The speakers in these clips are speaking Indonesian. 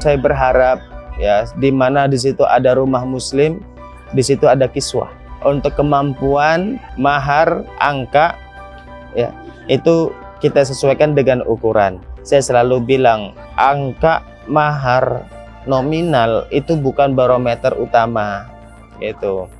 saya berharap ya, di mana di situ ada rumah muslim, di situ ada kiswah. Untuk kemampuan mahar angka ya, itu kita sesuaikan dengan ukuran. Saya selalu bilang angka mahar nominal itu bukan barometer utama gitu.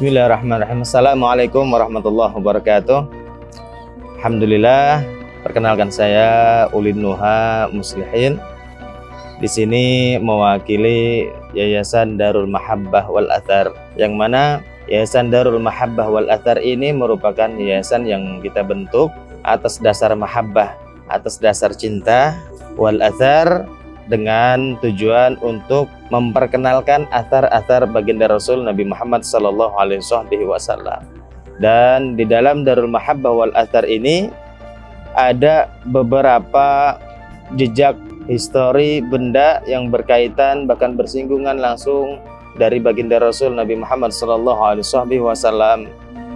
Bismillahirrahmanirrahim. Assalamualaikum warahmatullahi wabarakatuh. Alhamdulillah, perkenalkan saya Ulin Nuha Muslihin. Di sini mewakili Yayasan Darul Mahabbah wal Athar, yang mana Yayasan Darul Mahabbah wal Athar ini merupakan yayasan yang kita bentuk atas dasar mahabbah, atas dasar cinta, wal athar, dengan tujuan untuk memperkenalkan athar-athar baginda Rasul Nabi Muhammad sallallahu alaihi wasallam. Dan di dalam Darul Mahabbah wal Athar ini ada beberapa jejak histori benda yang berkaitan bahkan bersinggungan langsung dari baginda Rasul Nabi Muhammad sallallahu alaihi wasallam.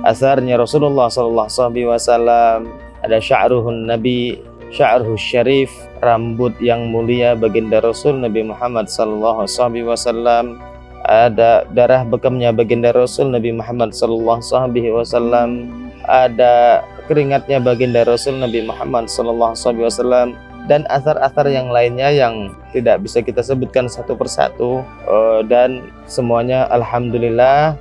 Atharnya Rasulullah sallallahu alaihi wasallam, ada sya'ruhun Nabi, sya'ruhus syarif, rambut yang mulia baginda Rasul Nabi Muhammad sallallahu alaihi wasallam, ada darah bekamnya baginda Rasul Nabi Muhammad sallallahu alaihi wasallam, ada keringatnya baginda Rasul Nabi Muhammad sallallahu alaihi wasallam, dan athar-athar yang lainnya yang tidak bisa kita sebutkan satu persatu, dan semuanya alhamdulillah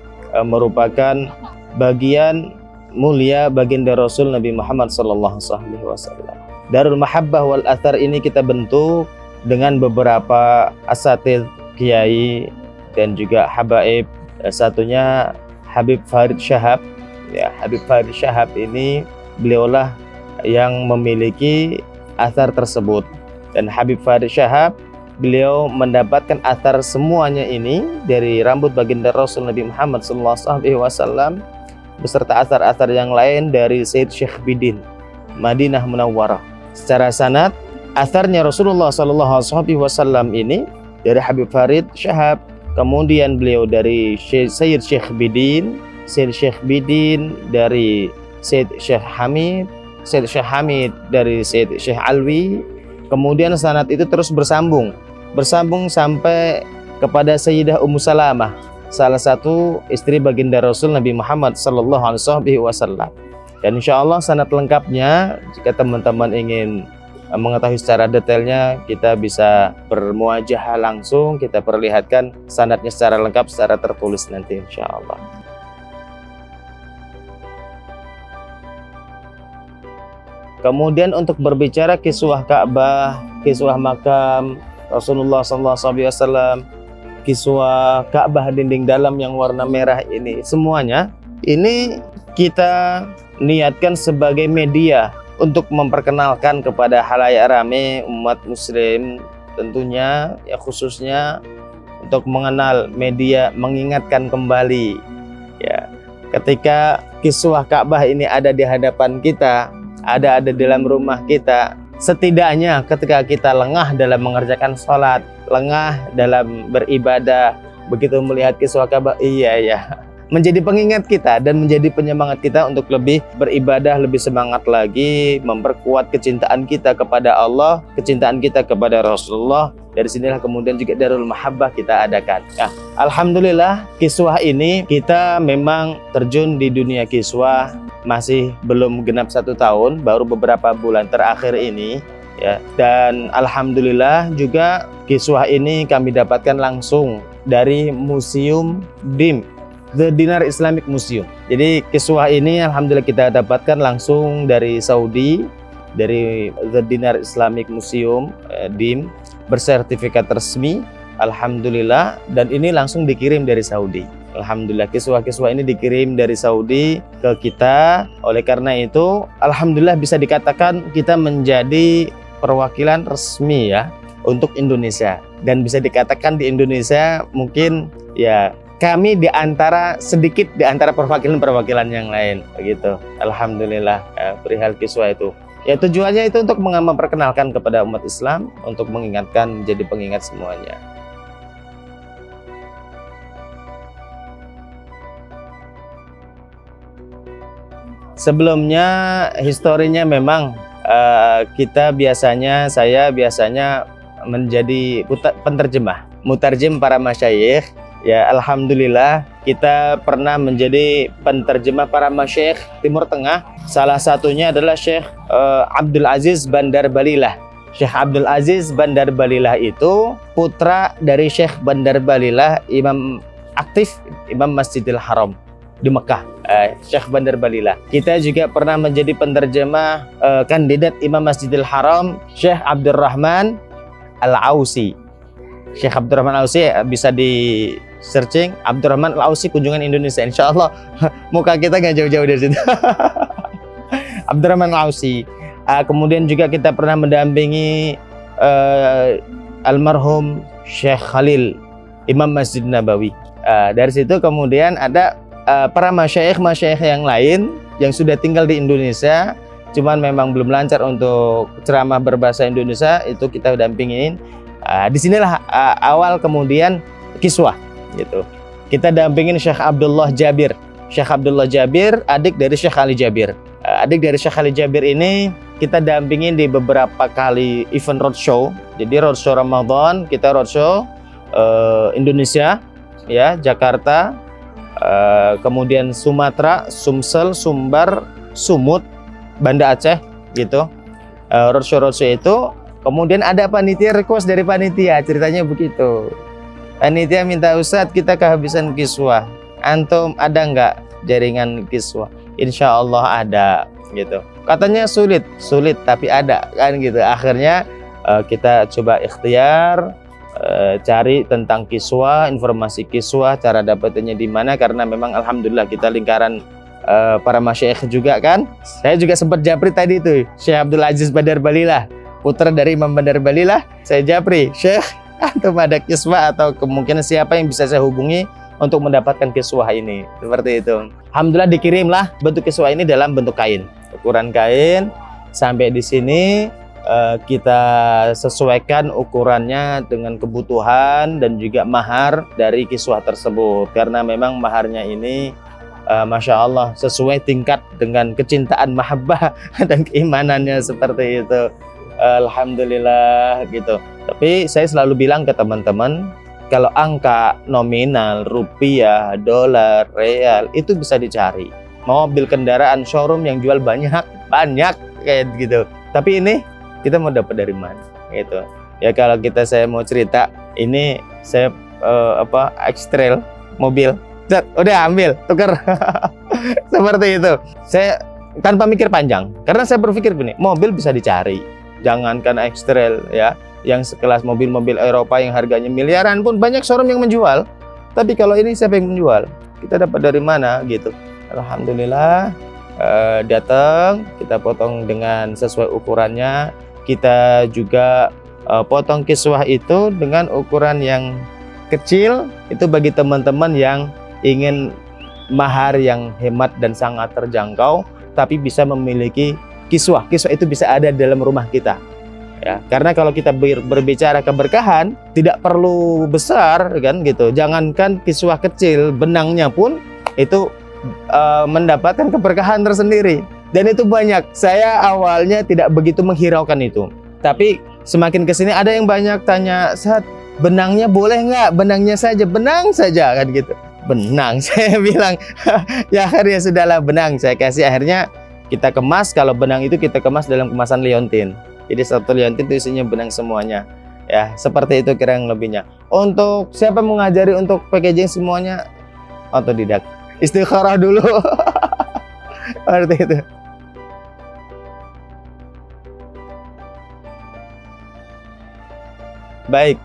merupakan bagian mulia baginda Rasul Nabi Muhammad sallallahu alaihi wasallam. Darul Mahabbah wal Athar ini kita bentuk dengan beberapa asatidz, kiai, dan juga habaib. Satunya Habib Farid Syahab. Ya, Habib Farid Syahab ini beliaulah yang memiliki athar tersebut. Dan Habib Farid Syahab, beliau mendapatkan athar semuanya ini dari rambut baginda Rasul Nabi Muhammad SAW beserta athar-athar yang lain dari Sayyid Syekh Bidin Madinah Munawwarah. Secara sanad, atharnya Rasulullah SAW ini dari Habib Farid Syahab, kemudian beliau dari Sayyid Syekh Bidin, Sayyid Syekh Bidin dari Sayyid Syekh Hamid, Sayyid Syekh Hamid dari Sayyid Syekh Alwi, kemudian sanad itu terus bersambung sampai kepada Sayyidah Ummu Salamah, salah satu istri baginda Rasul Nabi Muhammad SAW. Dan insya Allah sanad lengkapnya, jika teman-teman ingin mengetahui secara detailnya, kita bisa bermuajahah langsung, kita perlihatkan sanadnya secara lengkap, secara tertulis nanti insya Allah. Kemudian untuk berbicara kiswah Ka'bah, kiswah makam Rasulullah SAW, kiswah Ka'bah dinding dalam yang warna merah ini, semuanya ini kita niatkan sebagai media untuk memperkenalkan kepada halayak rame umat muslim, tentunya ya khususnya untuk mengenal media, mengingatkan kembali ya, ketika kiswah Ka'bah ini ada di hadapan kita, ada dalam rumah kita, setidaknya ketika kita lengah dalam mengerjakan sholat, lengah dalam beribadah, begitu melihat kiswah Ka'bah, iya ya, menjadi pengingat kita dan menjadi penyemangat kita untuk lebih beribadah, lebih semangat lagi, memperkuat kecintaan kita kepada Allah, kecintaan kita kepada Rasulullah. Dari sinilah kemudian juga Darul Mahabbah kita adakan. Nah, alhamdulillah kiswah ini kita memang terjun di dunia kiswah masih belum genap 1 tahun, baru beberapa bulan terakhir ini ya. Dan alhamdulillah juga kiswah ini kami dapatkan langsung dari Museum DIM, The Dinar Islamic Museum. Jadi kiswah ini alhamdulillah kita dapatkan langsung dari Saudi, dari The Dinar Islamic Museum DIM, bersertifikat resmi alhamdulillah, dan ini langsung dikirim dari Saudi. Alhamdulillah kiswah-kiswah ini dikirim dari Saudi ke kita. Oleh karena itu alhamdulillah bisa dikatakan kita menjadi perwakilan resmi ya untuk Indonesia, dan bisa dikatakan di Indonesia mungkin ya kami sedikit di antara perwakilan-perwakilan yang lain begitu. Alhamdulillah perihal kiswah itu. Ya tujuannya itu untuk memperkenalkan kepada umat Islam, untuk mengingatkan, menjadi pengingat semuanya. Sebelumnya historinya memang saya biasanya menjadi penerjemah, mutarjim para masyayikh. Ya alhamdulillah kita pernah menjadi penterjemah para masyayikh Timur Tengah. Salah satunya adalah Syekh Abdul Aziz Bandar Balilah. Syekh Abdul Aziz Bandar Balilah itu putra dari Syekh Bandar Balilah, imam aktif Imam Masjidil Haram di Mekah, Syekh Bandar Balilah. Kita juga pernah menjadi penerjemah kandidat Imam Masjidil Haram, Syekh Abdurrahman Al-Ausi. Syekh Abdurrahman Al-Ausi bisa di searching Abdurrahman Al-Ausi kunjungan Indonesia, insya Allah muka kita nggak jauh-jauh dari situ. Abdurrahman Al-Ausi. Kemudian juga kita pernah mendampingi almarhum Syekh Khalil, Imam Masjid Nabawi. Dari situ kemudian ada para masyayikh yang lain yang sudah tinggal di Indonesia, cuman memang belum lancar untuk ceramah berbahasa Indonesia, itu kita dampingin. Disinilah awal kemudian kiswah gitu. Kita dampingin Syekh Abdullah Jabir. Syekh Abdullah Jabir adik dari Syekh Ali Jabir. Adik dari Syekh Ali Jabir ini kita dampingin di beberapa kali event roadshow. Jadi roadshow Ramadan, kita roadshow Indonesia ya, Jakarta, kemudian Sumatera, Sumsel, Sumbar, Sumut, Banda Aceh gitu. Roadshow itu kemudian ada panitia, request dari panitia, ceritanya begitu. Panitia minta, Ustadz kita kehabisan kiswah, antum ada nggak jaringan kiswah? Insya Allah ada gitu. Katanya sulit tapi ada kan gitu. Akhirnya kita coba ikhtiar, cari tentang kiswah, informasi kiswah, cara dapatnya di mana, karena memang alhamdulillah kita lingkaran para masyayikh juga kan. Saya juga sempat japri tadi itu Syekh Abdul Aziz Bandar Balilah, putra dari Imam Bandar Balilah. Saya japri, Syekh antum ada kiswah atau kemungkinan siapa yang bisa saya hubungi untuk mendapatkan kiswah ini, seperti itu. Alhamdulillah dikirimlah bentuk kiswah ini dalam bentuk kain, ukuran kain. Sampai di sini kita sesuaikan ukurannya dengan kebutuhan dan juga mahar dari kiswah tersebut, karena memang maharnya ini Masya Allah sesuai tingkat dengan kecintaan mahabbah dan keimanannya, seperti itu. Alhamdulillah gitu. Tapi saya selalu bilang ke teman-teman, kalau angka nominal rupiah, dolar, real itu bisa dicari. Mobil, kendaraan, showroom yang jual banyak kayak gitu. Tapi ini kita mau dapat dari mana? Gitu. Ya kalau saya mau cerita, ini saya X-Trail mobil, udah ambil, tuker. Seperti itu. Saya tanpa mikir panjang, karena saya berpikir gini, mobil bisa dicari. Jangankan X-Trail ya, yang sekelas mobil-mobil Eropa yang harganya miliaran pun banyak showroom yang menjual. Tapi kalau ini siapa yang menjual? Kita dapat dari mana gitu. Alhamdulillah datang, kita potong dengan sesuai ukurannya. Kita juga potong kiswah itu dengan ukuran yang kecil, itu bagi teman-teman yang ingin mahar yang hemat dan sangat terjangkau, tapi bisa memiliki kiswah. Kiswah itu bisa ada dalam rumah kita. Ya, karena kalau kita berbicara keberkahan tidak perlu besar kan gitu. Jangankan kiswah kecil, benangnya pun itu mendapatkan keberkahan tersendiri. Dan itu banyak. Saya awalnya tidak begitu menghiraukan itu. Tapi semakin kesini ada yang banyak tanya, Ustaz, benangnya boleh nggak? Benangnya saja, benang saja kan gitu. Benang, saya bilang, ya akhirnya sudahlah benang. Saya kasih, akhirnya kita kemas, kalau benang itu kita kemas dalam kemasan liontin. Jadi satu liontin itu isinya benang semuanya. Ya, seperti itu kira yang lebihnya. Untuk siapa mengajari untuk packaging semuanya? Otodidak. Istikharah dulu. Seperti itu. Baik,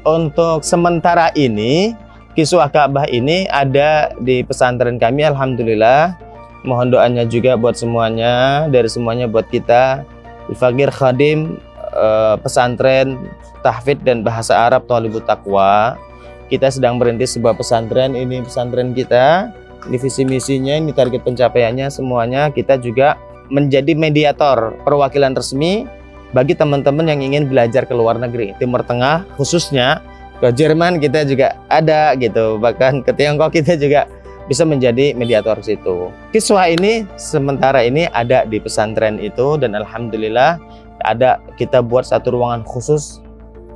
untuk sementara ini kiswah Ka'bah ini ada di pesantren kami, alhamdulillah. Mohon doanya juga buat semuanya, dari semuanya buat kita. Fakir Khadim pesantren tahfidz dan bahasa Arab Thalibut Taqwa. Kita sedang merintis sebuah pesantren, ini pesantren kita. Ini visi misinya, ini target pencapaiannya, semuanya kita juga menjadi mediator perwakilan resmi bagi teman-teman yang ingin belajar ke luar negeri, Timur Tengah khususnya, ke Jerman kita juga ada gitu, bahkan ke Tiongkok kita juga bisa menjadi mediator situ. Kiswah ini sementara ini ada di pesantren itu, dan alhamdulillah ada, kita buat satu ruangan khusus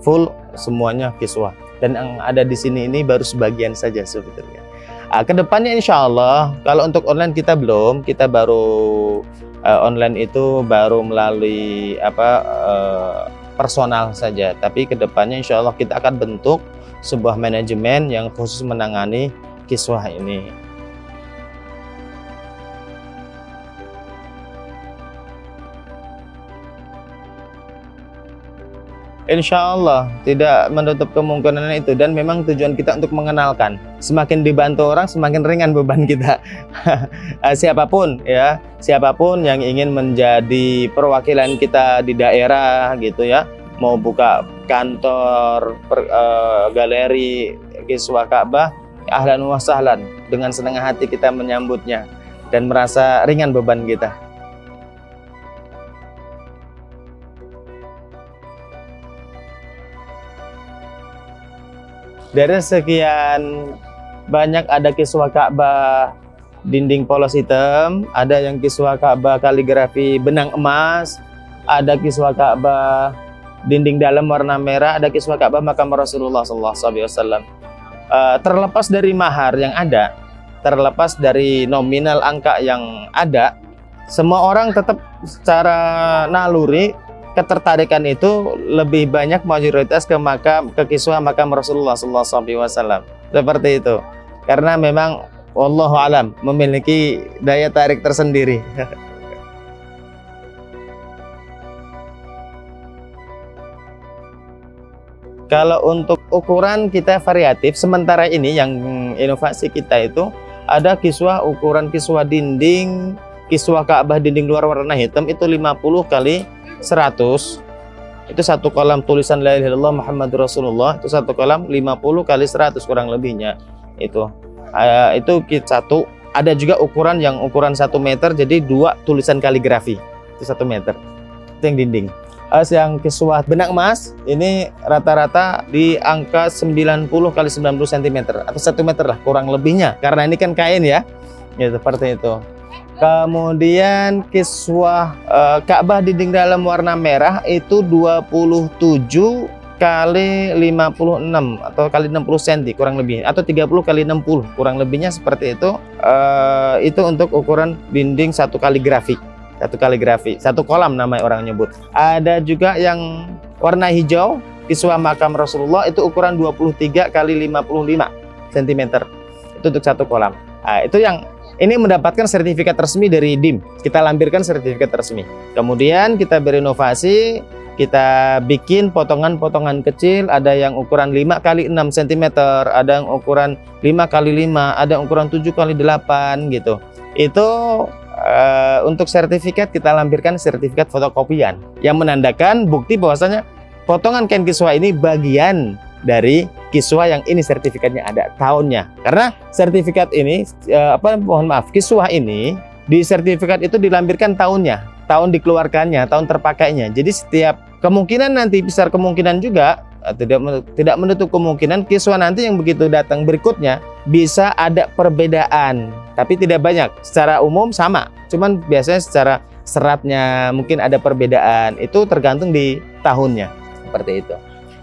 full semuanya kiswah, dan yang ada di sini ini baru sebagian saja sebetulnya. Kedepannya insya Allah, kalau untuk online kita belum, kita baru online itu baru melalui personal saja. Tapi kedepannya insya Allah kita akan bentuk sebuah manajemen yang khusus menangani kiswah ini. Insya Allah tidak menutup kemungkinan itu, dan memang tujuan kita untuk mengenalkan. Semakin dibantu orang, semakin ringan beban kita. Siapapun ya, siapapun yang ingin menjadi perwakilan kita di daerah gitu ya, mau buka kantor, galeri kiswah Ka'bah, ahlan wa sahlan, dengan senang hati kita menyambutnya dan merasa ringan beban kita. Dari sekian banyak, ada kiswah Ka'bah dinding polos hitam, ada yang kiswah Ka'bah kaligrafi benang emas, ada kiswah Ka'bah dinding dalam warna merah, ada kiswah Ka'bah makam Rasulullah SAW. Terlepas dari mahar yang ada, terlepas dari nominal angka yang ada, semua orang tetap secara naluri ketertarikan itu lebih banyak mayoritas ke kiswah makam Rasulullah SAW. Seperti itu. Karena memang wallahu alam memiliki daya tarik tersendiri. Kalau untuk ukuran kita variatif, sementara ini yang inovasi kita itu ada kiswah, ukuran kiswah dinding, kiswah Ka'bah dinding luar warna hitam itu 50 kali 100, itu satu kolam tulisan la ilaha illallah Muhammadur Rasulullah, itu satu kolam 50 kali 100 kurang lebihnya itu satu. Ada juga ukuran yang ukuran 1 meter, jadi 2 tulisan kaligrafi itu 1 meter, itu yang dinding. Yang kiswah benang emas ini rata-rata di angka 90 kali 90 cm atau 1 meter lah kurang lebihnya, karena ini kan kain ya, ya seperti itu. Kemudian kiswah Ka'bah dinding dalam warna merah itu 27 kali 56 atau kali 60 cm kurang lebih, atau 30 kali 60 kurang lebihnya seperti itu. Itu untuk ukuran dinding satu kaligrafi, satu kolam namanya orang nyebut. Ada juga yang warna hijau kiswah makam Rasulullah, itu ukuran 23 kali 55 cm, itu untuk satu kolam. Itu yang ini mendapatkan sertifikat resmi dari DIM. Kita lampirkan sertifikat resmi. Kemudian kita berinovasi, kita bikin potongan-potongan kecil, ada yang ukuran 5 kali 6 cm, ada yang ukuran 5 kali 5, ada yang ukuran 7 kali 8 gitu. Itu untuk sertifikat kita lampirkan sertifikat fotokopian yang menandakan bukti bahwasanya potongan kain kiswah ini bagian dari kiswah yang ini sertifikatnya ada tahunnya. Karena sertifikat ini kiswah ini di sertifikat itu dilampirkan tahunnya, tahun dikeluarkannya, tahun terpakainya. Jadi setiap kemungkinan nanti, besar kemungkinan juga tidak menutup kemungkinan kiswah nanti yang begitu datang berikutnya bisa ada perbedaan, tapi tidak banyak. Secara umum sama, cuman biasanya secara seratnya mungkin ada perbedaan. Itu tergantung di tahunnya, seperti itu.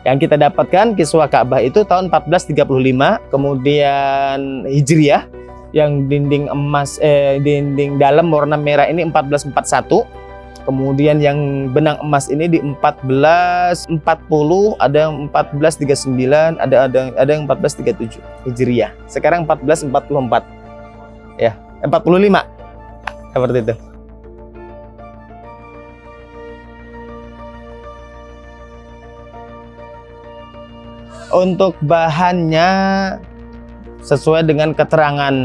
Yang kita dapatkan kiswah Ka'bah itu tahun 1435, kemudian Hijriah, yang dinding emas, dinding dalam warna merah ini 1441. Kemudian yang benang emas ini di 1440, ada yang 1439, ada yang 1437 Hijriah. Sekarang 1444. Ya, 45. Seperti itu. Untuk bahannya sesuai dengan keterangan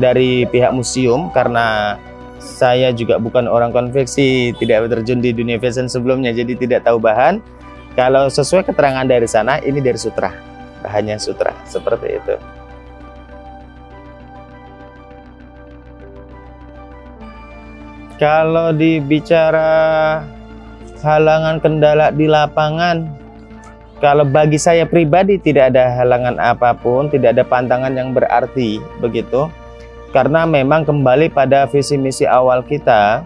dari pihak museum, karena saya juga bukan orang konveksi, tidak terjun di dunia fashion sebelumnya, jadi tidak tahu bahan. Kalau sesuai keterangan dari sana, ini dari sutra, bahannya sutra, seperti itu. Kalau dibicara halangan kendala di lapangan, kalau bagi saya pribadi tidak ada halangan apapun, tidak ada pantangan yang berarti begitu. Karena memang kembali pada visi misi awal kita.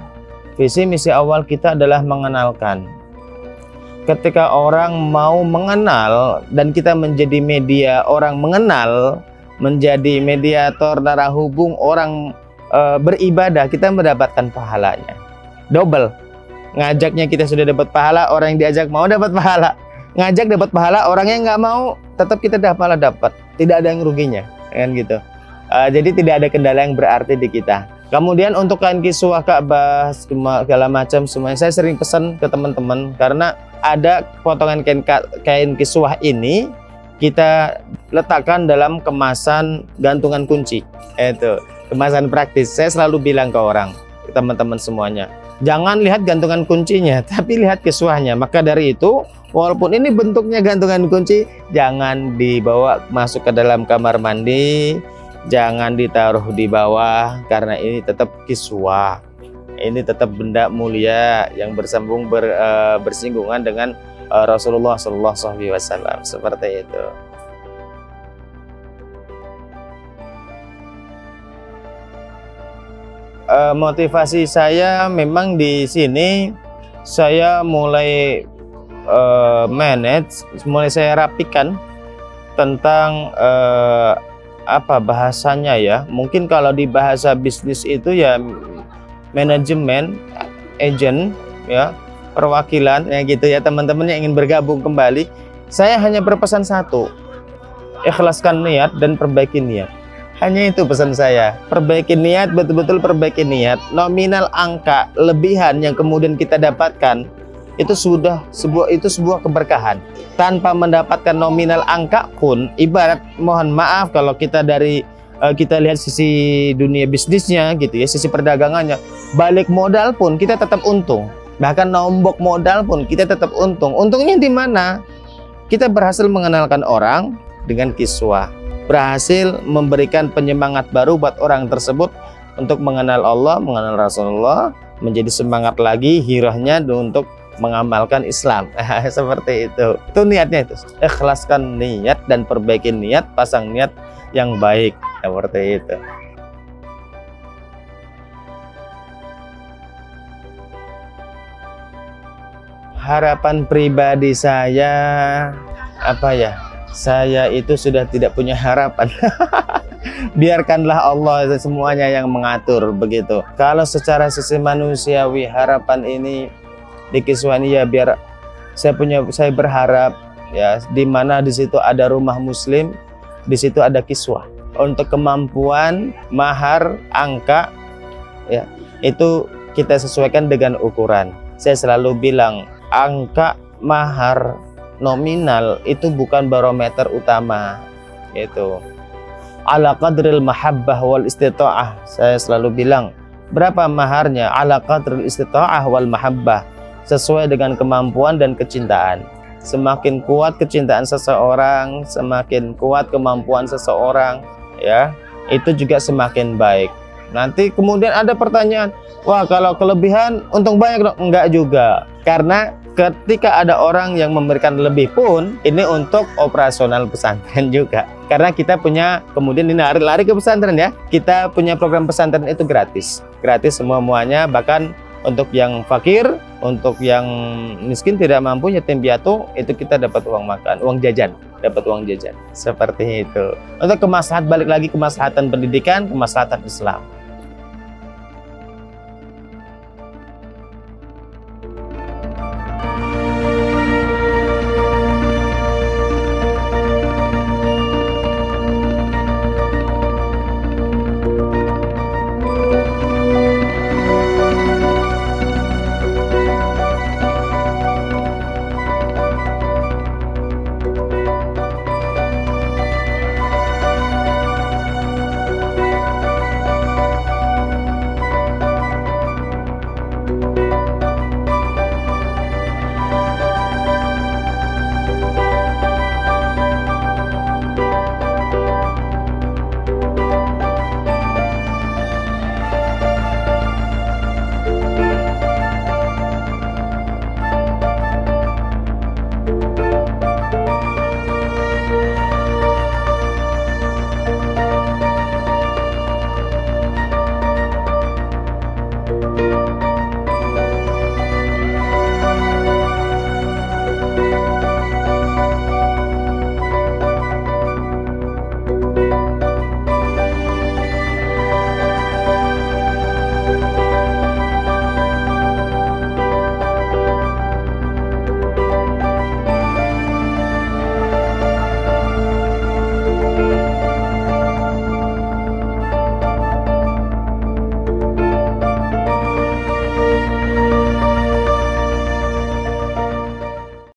Visi misi awal kita adalah mengenalkan. Ketika orang mau mengenal dan kita menjadi media orang mengenal, menjadi mediator darah hubung orang beribadah, kita mendapatkan pahalanya. Double. Ngajaknya kita sudah dapat pahala, orang yang diajak mau dapat pahala. Ngajak dapat pahala, orang yang nggak mau tetap kita dapat, tidak ada yang ruginya, kan gitu. Jadi tidak ada kendala yang berarti di kita. Kemudian untuk kain kiswah Ka'bah segala macam semuanya, saya sering pesan ke teman-teman, karena ada potongan kain kiswah ini kita letakkan dalam kemasan gantungan kunci. Itu kemasan praktis. Saya selalu bilang ke orang, ke teman-teman semuanya, jangan lihat gantungan kuncinya, tapi lihat kiswahnya. Maka dari itu, walaupun ini bentuknya gantungan kunci, jangan dibawa masuk ke dalam kamar mandi, jangan ditaruh di bawah, karena ini tetap kiswah. Ini tetap benda mulia yang bersinggungan dengan Rasulullah SAW, seperti itu. Motivasi saya memang di sini, saya mulai mulai saya rapikan tentang apa bahasanya ya. Mungkin kalau di bahasa bisnis itu ya manajemen, agent, ya perwakilan, ya gitu ya. Teman-teman yang ingin bergabung kembali, saya hanya berpesan satu: ikhlaskan niat dan perbaiki niat. Hanya itu pesan saya, perbaiki niat, betul-betul perbaiki niat. Nominal angka lebihan yang kemudian kita dapatkan itu sudah sebuah keberkahan. Tanpa mendapatkan nominal angka pun, ibarat, mohon maaf kalau kita kita lihat sisi dunia bisnisnya gitu ya, sisi perdagangannya, balik modal pun kita tetap untung. Bahkan nombok modal pun kita tetap untung. Untungnya di mana? Kita berhasil mengenalkan orang dengan kiswah, berhasil memberikan penyemangat baru buat orang tersebut untuk mengenal Allah, mengenal Rasulullah, menjadi semangat lagi hirahnya untuk mengamalkan Islam. Seperti itu. Itu niatnya itu. Ikhlaskan niat dan perbaiki niat, pasang niat yang baik. Seperti itu. Harapan pribadi saya apa ya? Saya itu sudah tidak punya harapan. Biarkanlah Allah semuanya yang mengatur begitu. Kalau secara sisi manusiawi harapan ini di kiswah ini ya, biar saya berharap ya, di mana di situ ada rumah muslim, di situ ada kiswah. Untuk kemampuan mahar angka ya, itu kita sesuaikan dengan ukuran. Saya selalu bilang angka mahar nominal itu bukan barometer utama, yaitu ala qadril mahabbah wal istita'ah. Saya selalu bilang, berapa maharnya? Ala qadril istita'ah wal mahabbah, sesuai dengan kemampuan dan kecintaan. Semakin kuat kecintaan seseorang, semakin kuat kemampuan seseorang, ya, itu juga semakin baik. Nanti kemudian ada pertanyaan, wah kalau kelebihan untung banyak dong? Enggak juga, karena ketika ada orang yang memberikan lebih pun, ini untuk operasional pesantren juga. Karena kita punya, kemudian ini lari-lari ke pesantren ya. Kita punya program pesantren itu gratis. Gratis semua-muanya, bahkan untuk yang fakir, untuk yang miskin tidak mampu, yatim piatu, itu kita dapat uang makan, uang jajan. Dapat uang jajan. Seperti itu. Untuk kemaslahatan, balik lagi kemaslahatan pendidikan, kemaslahatan Islam.